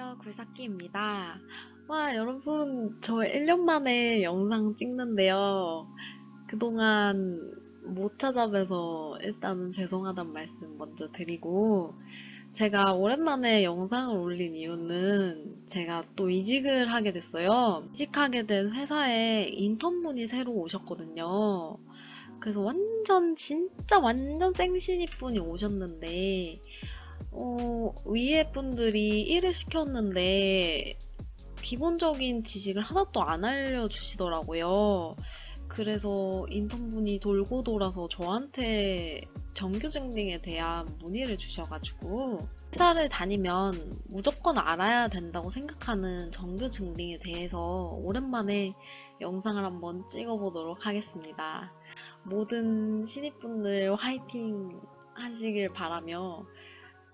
안녕하세요. 굴삭기입니다. 와, 여러분, 저 1년 만에 영상 찍는데요. 그동안 못 찾아뵈서 일단은 죄송하단 말씀 먼저 드리고, 제가 오랜만에 영상을 올린 이유는 제가 또 이직을 하게 됐어요. 이직하게 된 회사에 인턴분이 새로 오셨거든요. 그래서 진짜 완전 생신입 분이 오셨는데, 위에 분들이 일을 시켰는데 기본적인 지식을 하나도 안 알려주시더라고요. 그래서 인턴분이 돌고 돌아서 저한테 정규직링에 대한 문의를 주셔가지고 회사를 다니면 무조건 알아야 된다고 생각하는 정규직링에 대해서 오랜만에 영상을 한번 찍어보도록 하겠습니다. 모든 신입분들 화이팅 하시길 바라며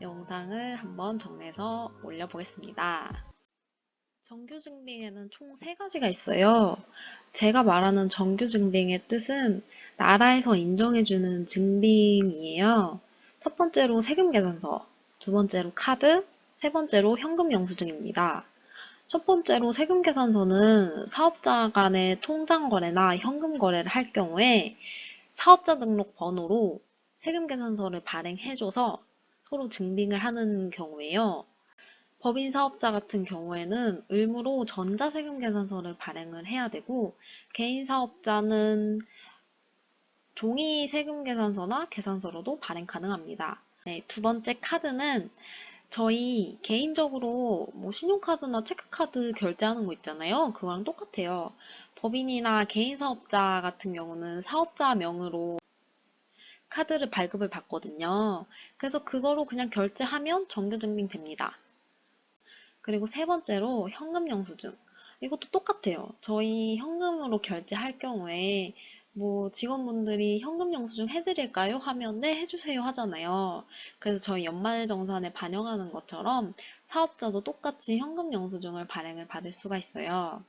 영상을 한번 정리해서 올려보겠습니다. 정규증빙에는 총 3가지가 있어요. 제가 말하는 정규증빙의 뜻은 나라에서 인정해주는 증빙이에요. 첫 번째로 세금계산서, 두 번째로 카드, 세 번째로 현금 영수증입니다. 첫 번째로 세금계산서는 사업자 간의 통장 거래나 현금 거래를 할 경우에 사업자 등록 번호로 세금계산서를 발행해줘서 서로 증빙을 하는 경우에요. 법인 사업자 같은 경우에는 의무로 전자세금계산서를 발행을 해야 되고, 개인 사업자는 종이 세금계산서나 계산서로도 발행 가능합니다. 네, 두 번째 카드는 저희 개인적으로 뭐 신용카드나 체크카드 결제하는 거 있잖아요. 그거랑 똑같아요. 법인이나 개인 사업자 같은 경우는 사업자 명으로 카드를 발급을 받거든요. 그래서 그거로 그냥 결제하면 정규증빙 됩니다. 그리고 세 번째로 현금 영수증. 이것도 똑같아요. 저희 현금으로 결제할 경우에 뭐 직원분들이 현금 영수증 해드릴까요? 하면 네, 해주세요 하잖아요. 그래서 저희 연말정산에 반영하는 것처럼 사업자도 똑같이 현금 영수증을 발행을 받을 수가 있어요.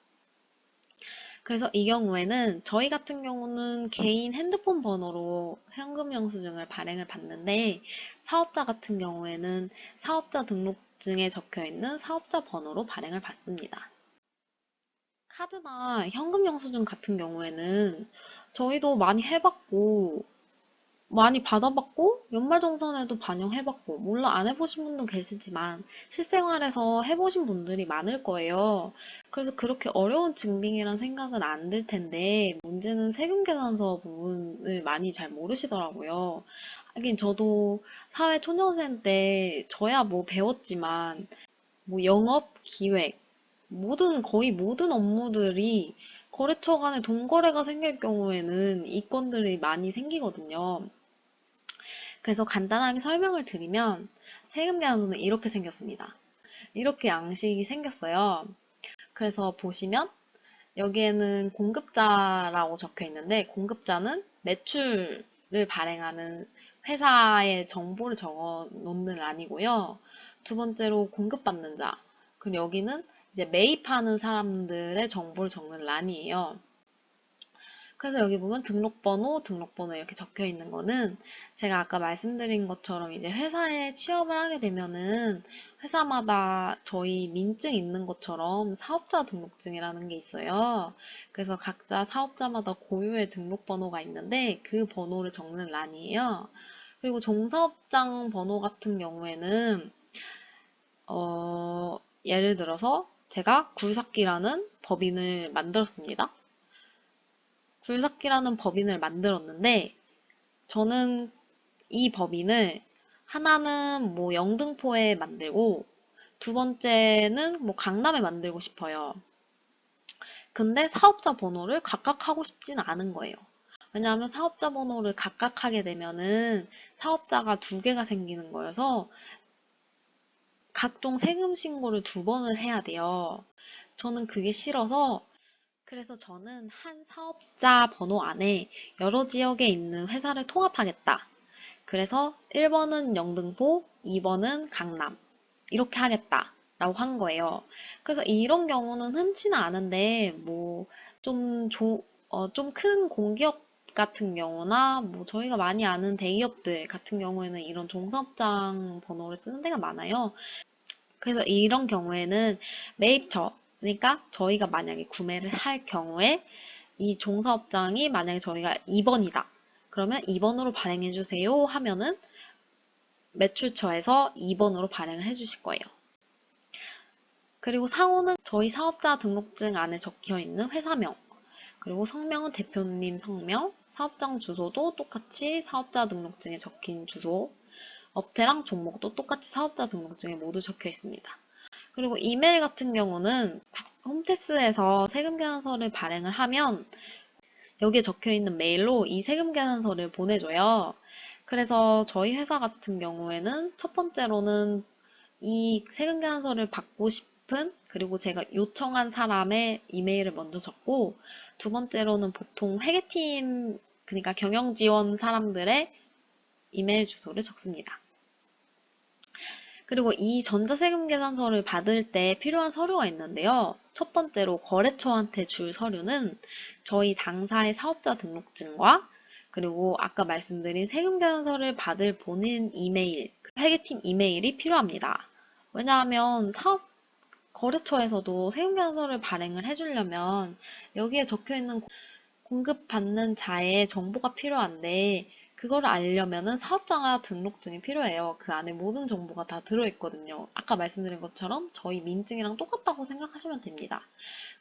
그래서 이 경우에는 저희 같은 경우는 개인 핸드폰 번호로 현금 영수증을 발행을 받는데 사업자 같은 경우에는 사업자 등록증에 적혀 있는 사업자 번호로 발행을 받습니다. 카드나 현금 영수증 같은 경우에는 저희도 많이 해봤고 많이 받아봤고 연말정산에도 반영해봤고 물론 안 해보신 분도 계시지만 실생활에서 해보신 분들이 많을 거예요. 그래서 그렇게 어려운 증빙이란 생각은 안 들 텐데 문제는 세금계산서 부분을 많이 잘 모르시더라고요. 하긴 저도 사회 초년생 때 저야 뭐 배웠지만 뭐 영업, 기획 거의 모든 업무들이 거래처 간에 돈거래가 생길 경우에는 이 건들이 많이 생기거든요. 그래서 간단하게 설명을 드리면 세금 계산서는 이렇게 생겼습니다. 이렇게 양식이 생겼어요. 그래서 보시면 여기에는 공급자라고 적혀 있는데 공급자는 매출을 발행하는 회사의 정보를 적어 놓는 란이고요. 두 번째로 공급받는 자. 그리고 여기는 이제 매입하는 사람들의 정보를 적는 란이에요. 그래서 여기 보면 등록번호 이렇게 적혀 있는 거는 제가 아까 말씀드린 것처럼 이제 회사에 취업을 하게 되면은 회사마다 저희 민증 있는 것처럼 사업자 등록증이라는 게 있어요. 그래서 각자 사업자마다 고유의 등록번호가 있는데 그 번호를 적는 란이에요. 그리고 종사업장 번호 같은 경우에는 예를 들어서 제가 굴삭기라는 법인을 만들었습니다. 굴삭기라는 법인을 만들었는데 저는 이 법인을 하나는 뭐 영등포에 만들고 두 번째는 뭐 강남에 만들고 싶어요. 근데 사업자 번호를 각각 하고 싶지는 않은 거예요. 왜냐하면 사업자 번호를 각각 하게 되면은 사업자가 2개가 생기는 거여서 각종 세금 신고를 2번을 해야 돼요. 저는 그게 싫어서 그래서 저는 한 사업자 번호 안에 여러 지역에 있는 회사를 통합하겠다. 그래서 1번은 영등포, 2번은 강남. 이렇게 하겠다. 라고 한 거예요. 그래서 이런 경우는 흔치는 않은데, 뭐, 좀 큰 공기업 같은 경우나, 뭐, 저희가 많이 아는 대기업들 같은 경우에는 이런 종사업장 번호를 쓰는 데가 많아요. 그래서 이런 경우에는 매입처, 그러니까 저희가 만약에 구매를 할 경우에 이 종사업장이 만약에 저희가 2번이다. 그러면 2번으로 발행해 주세요 하면은 매출처에서 2번으로 발행을 해 주실 거예요. 그리고 상호는 저희 사업자 등록증 안에 적혀 있는 회사명, 그리고 성명은 대표님 성명, 사업장 주소도 똑같이 사업자 등록증에 적힌 주소, 업태랑 종목도 똑같이 사업자 등록증에 모두 적혀 있습니다. 그리고 이메일 같은 경우는 홈택스에서 세금계산서를 발행을 하면 여기에 적혀 있는 메일로 이 세금계산서를 보내줘요. 그래서 저희 회사 같은 경우에는 첫 번째로는 이 세금계산서를 받고 싶은 그리고 제가 요청한 사람의 이메일을 먼저 적고 두 번째로는 보통 회계팀 그러니까 경영지원 사람들의 이메일 주소를 적습니다. 그리고 이 전자세금계산서를 받을 때 필요한 서류가 있는데요. 첫 번째로 거래처한테 줄 서류는 저희 당사의 사업자 등록증과 그리고 아까 말씀드린 세금계산서를 받을 본인 이메일, 회계팀 이메일이 필요합니다. 왜냐하면 거래처에서도 세금계산서를 발행을 해주려면 여기에 적혀있는 공급받는 자의 정보가 필요한데 그거를 알려면은 사업자 등록증이 필요해요. 그 안에 모든 정보가 다 들어있거든요. 아까 말씀드린 것처럼 저희 민증이랑 똑같다고 생각하시면 됩니다.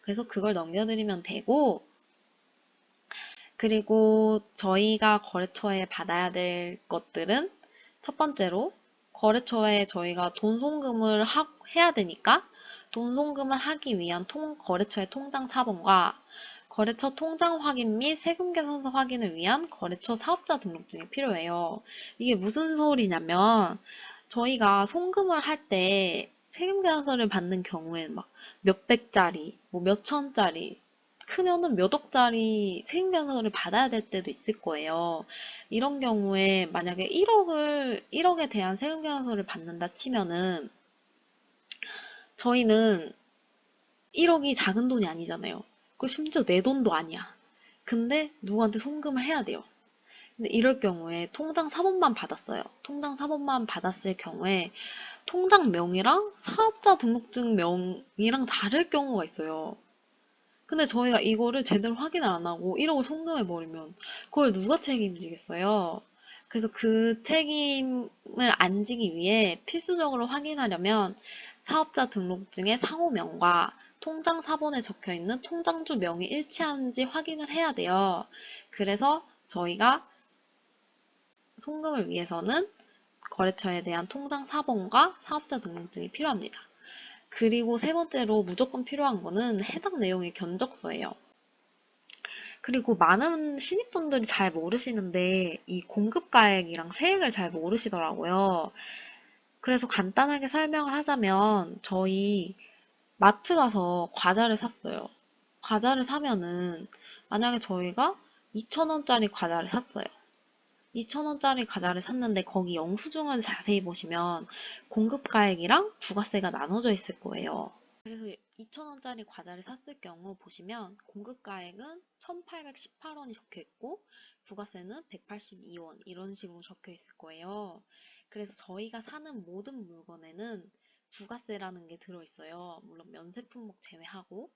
그래서 그걸 넘겨드리면 되고 그리고 저희가 거래처에 받아야 될 것들은 첫 번째로 거래처에 저희가 돈 송금을 해야 되니까 돈 송금을 하기 위한 거래처의 통장 사본과 거래처 통장 확인 및 세금계산서 확인을 위한 거래처 사업자 등록증이 필요해요. 이게 무슨 소리냐면 저희가 송금을 할 때 세금계산서를 받는 경우에는 막 몇백짜리, 뭐 몇천짜리, 크면은 몇 억짜리 세금계산서를 받아야 될 때도 있을 거예요. 이런 경우에 만약에 1억에 대한 세금계산서를 받는다 치면은 저희는 1억이 작은 돈이 아니잖아요. 그리고 심지어 내 돈도 아니야. 근데 누구한테 송금을 해야 돼요. 근데 이럴 경우에 통장 사본만 받았어요. 통장 사본만 받았을 경우에 통장명이랑 사업자 등록증 명이랑 다를 경우가 있어요. 근데 저희가 이거를 제대로 확인을 안 하고 1억을 송금해버리면 그걸 누가 책임지겠어요? 그래서 그 책임을 안 지기 위해 필수적으로 확인하려면 사업자 등록증의 상호명과 통장 사본에 적혀 있는 통장주 명이 일치하는지 확인을 해야 돼요. 그래서 저희가 송금을 위해서는 거래처에 대한 통장 사본과 사업자 등록증이 필요합니다. 그리고 세 번째로 무조건 필요한 거는 해당 내용의 견적서예요. 그리고 많은 신입분들이 잘 모르시는데 이 공급가액이랑 세액을 잘 모르시더라고요. 그래서 간단하게 설명을 하자면 저희 마트 가서 과자를 샀어요. 과자를 사면은 만약에 저희가 2,000원짜리 과자를 샀어요. 2,000원짜리 과자를 샀는데 거기 영수증을 자세히 보시면 공급가액이랑 부가세가 나눠져 있을 거예요. 그래서 2,000원짜리 과자를 샀을 경우 보시면 공급가액은 1,818원이 적혀 있고 부가세는 182원 이런 식으로 적혀 있을 거예요. 그래서 저희가 사는 모든 물건에는 부가세라는 게 들어있어요. 물론 면세품목 제외하고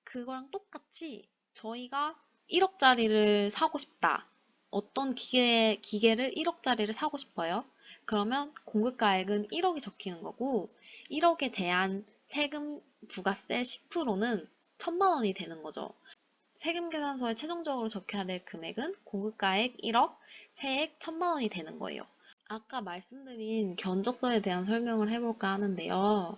그거랑 똑같이 저희가 1억짜리를 사고 싶다. 어떤 기계를 1억짜리를 사고 싶어요. 그러면 공급가액은 1억이 적히는 거고 1억에 대한 세금 부가세 10%는 1,000만 원이 되는 거죠. 세금 계산서에 최종적으로 적혀야 될 금액은 공급가액 1억, 세액 1,000만 원이 되는 거예요. 아까 말씀드린 견적서에 대한 설명을 해볼까 하는데요.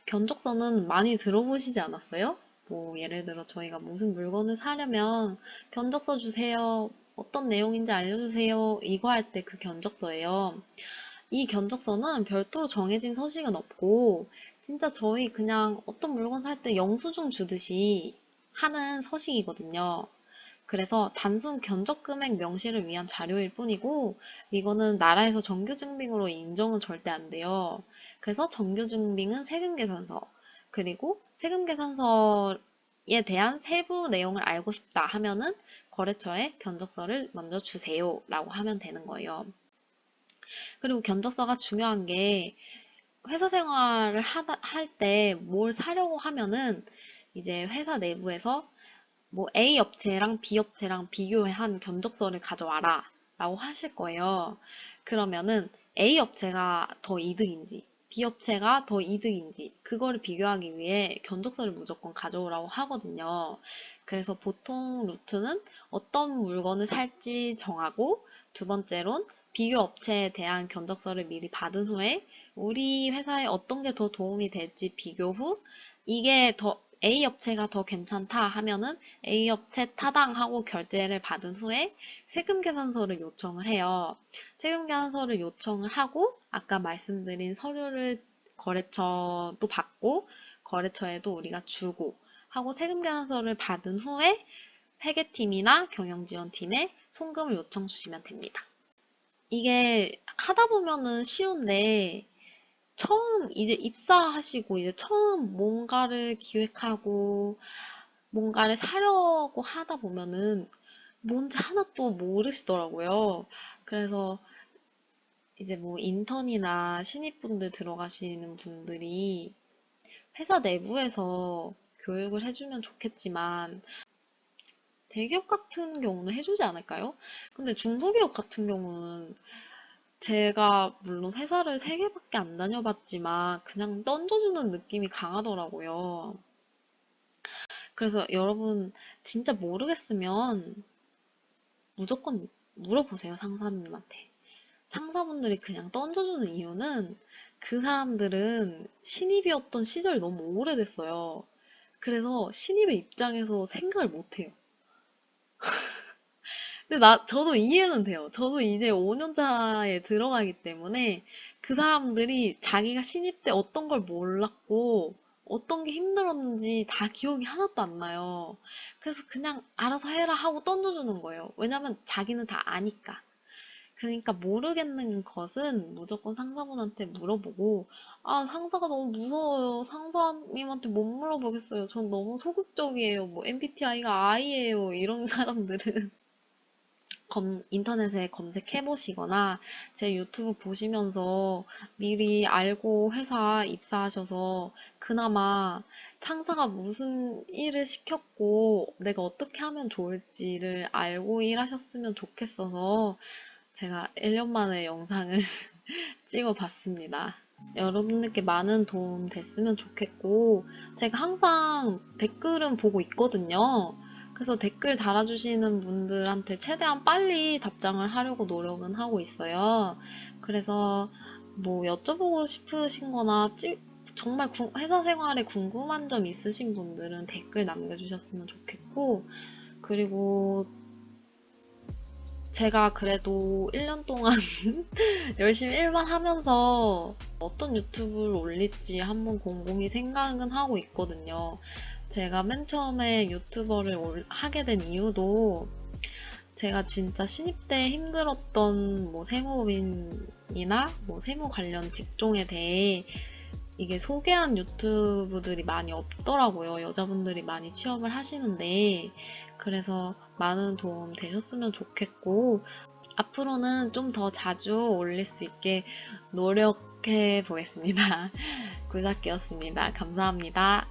견적서는 많이 들어보시지 않았어요? 뭐 예를 들어 저희가 무슨 물건을 사려면 견적서 주세요. 어떤 내용인지 알려주세요. 이거 할 때 그 견적서예요. 이 견적서는 별도로 정해진 서식은 없고 진짜 저희 그냥 어떤 물건 살 때 영수증 주듯이 하는 서식이거든요. 그래서 단순 견적 금액 명시를 위한 자료일 뿐이고 이거는 나라에서 정규증빙으로 인정은 절대 안 돼요. 그래서 정규증빙은 세금계산서 그리고 세금계산서에 대한 세부 내용을 알고 싶다 하면은 거래처에 견적서를 먼저 주세요 라고 하면 되는 거예요. 그리고 견적서가 중요한 게 회사 생활을 할 때 뭘 사려고 하면은 이제 회사 내부에서 뭐 A 업체랑 B 업체랑 비교한 견적서를 가져와라 라고 하실 거예요. 그러면은 A 업체가 더 이득인지 B 업체가 더 이득인지 그거를 비교하기 위해 견적서를 무조건 가져오라고 하거든요. 그래서 보통 루트는 어떤 물건을 살지 정하고 두 번째론 비교 업체에 대한 견적서를 미리 받은 후에 우리 회사에 어떤 게 더 도움이 될지 비교 후 이게 더 A 업체가 더 괜찮다 하면은 A 업체 타당하고 결제를 받은 후에 세금 계산서를 요청을 해요. 세금 계산서를 요청을 하고 아까 말씀드린 서류를 거래처도 받고 거래처에도 우리가 주고 하고 세금 계산서를 받은 후에 회계팀이나 경영지원팀에 송금을 요청 주시면 됩니다. 이게 하다 보면은 쉬운데 처음 이제 입사하시고 이제 처음 뭔가를 기획하고 뭔가를 사려고 하다 보면은 뭔지 하나도 모르시더라고요. 그래서 이제 뭐 인턴이나 신입분들 들어가시는 분들이 회사 내부에서 교육을 해주면 좋겠지만 대기업 같은 경우는 해주지 않을까요? 근데 중소기업 같은 경우는 제가 물론 회사를 3개밖에 안 다녀봤지만 그냥 던져주는 느낌이 강하더라고요. 그래서 여러분 진짜 모르겠으면 무조건 물어보세요, 상사님한테. 상사분들이 그냥 던져주는 이유는 그 사람들은 신입이었던 시절이 너무 오래됐어요. 그래서 신입의 입장에서 생각을 못해요. 근데 저도 이해는 돼요. 저도 이제 5년 차에 들어가기 때문에 그 사람들이 자기가 신입 때 어떤 걸 몰랐고 어떤 게 힘들었는지 다 기억이 하나도 안 나요. 그래서 그냥 알아서 해라 하고 던져주는 거예요. 왜냐면 자기는 다 아니까. 그러니까 모르겠는 것은 무조건 상사분한테 물어보고, 아, 상사가 너무 무서워요. 상사님한테 못 물어보겠어요. 전 너무 소극적이에요. 뭐 MBTI가 I예요. 이런 사람들은 인터넷에 검색해 보시거나 제 유튜브 보시면서 미리 알고 회사 입사하셔서 그나마 상사가 무슨 일을 시켰고 내가 어떻게 하면 좋을지를 알고 일하셨으면 좋겠어서 제가 1년 만에 영상을 찍어봤습니다. 여러분들께 많은 도움 됐으면 좋겠고, 제가 항상 댓글은 보고 있거든요. 그래서 댓글 달아주시는 분들한테 최대한 빨리 답장을 하려고 노력은 하고 있어요. 그래서 뭐 여쭤보고 싶으신 거나 정말 회사 생활에 궁금한 점 있으신 분들은 댓글 남겨주셨으면 좋겠고, 그리고 제가 그래도 1년 동안 열심히 일만 하면서 어떤 유튜브를 올릴지 한번 곰곰이 생각은 하고 있거든요. 제가 맨 처음에 유튜버를 하게 된 이유도 제가 진짜 신입 때 힘들었던 뭐 세무법인이나 뭐 세무 관련 직종에 대해 이게 소개한 유튜브들이 많이 없더라고요. 여자분들이 많이 취업을 하시는데 그래서 많은 도움 되셨으면 좋겠고 앞으로는 좀 더 자주 올릴 수 있게 노력해 보겠습니다. 굴삭기였습니다. 감사합니다.